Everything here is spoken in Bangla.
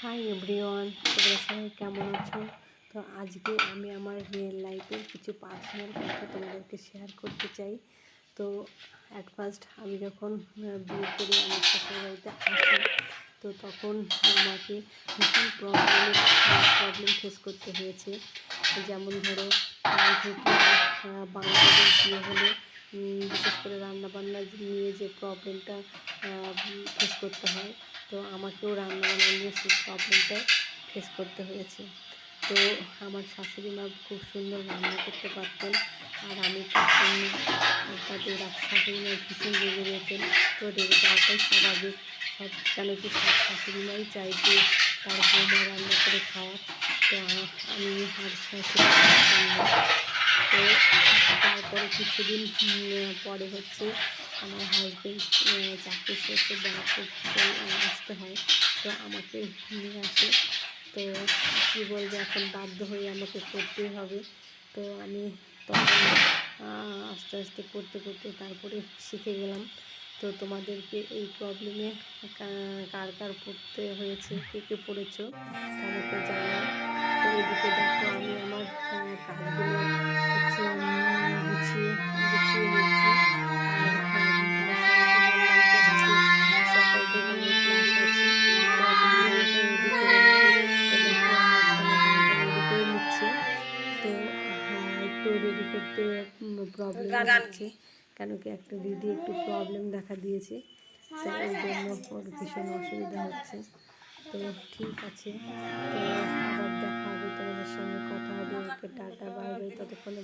হাই এভরিওয়ান, তোমরা সবাই কেমন আছো? তো আজকে আমি আমার রিয়েল লাইফের কিছু পার্সোনাল কথা তোমাদেরকে শেয়ার করতে চাই। তো অ্যাট ফার্স্ট আমি যখন বিয়ে করে আমার শ্বশুরবাড়িতে আসি, তো তখন আমাকে ভীষণ প্রবলেম ফেস করতে হয়েছে। যেমন ধরো, বাঙালিদের বিয়ে হলে বিশেষ করে রান্নাবান্না নিয়ে যে প্রবলেমটা ফেস করতে হয়, তো আমাকেও রান্নাবান্না নিয়ে সেই প্রবলেমটা ফেস করতে হয়েছে। তো আমার শাশুড়ি মা খুব সুন্দর রান্না করতে পারতেন, আর আমি পারতাম না। তাদের শাশুড়ি মা ভীষণ রেগে যেতেন। তো রেগে যাওয়াটাই স্বাভাবিক। সব জানে কি, সব শাশুড়ি মাই চাই যে তার বৌমা রান্না করে খাওয়া। তো আমি আর সেটা পারতাম না। তো তারপরে কিছুদিন পরে হচ্ছে আমার হাজব্যান্ড চাকরি শেষে বেড়াতে আসতে হয়। তো আমাকে নিয়ে আসে। তো কী বলবো, এখন বাধ্য হয়ে আমাকে করতেই হবে। তো আমি তখন আস্তে আস্তে করতে করতে তারপরে শিখে গেলাম। তো তোমাদেরকে এই প্রবলেমে কার কার পড়তে হয়েছে, কে কে পড়েছো আমাকে জানাও। তো এদিকে দেখো, আমি আমার কাজগুলো হচ্ছে গুছিয়ে নিচ্ছি। আর আমার সবাইকে বললাম যে আজকে স্যাটারডে গানের ক্লাস আছে, তো তোমরা এটা রেডি করে নাও। তো দেখো, আমার সোনা গানটা রেডি করে নিচ্ছে। তো একটু রেডি করতে প্রবলেম হচ্ছে, কেন কি একটা দিদি একটু প্রবলেম দেখা দিয়েছে, তো ওই জন্য ওর ভীষণ অসুবিধা হচ্ছে। তো ঠিক আছে, তো আবার দেখা হবে, তোমাদের সঙ্গে কথা হবে। ওকে টাটা, বাই বাই, ততক্ষণে।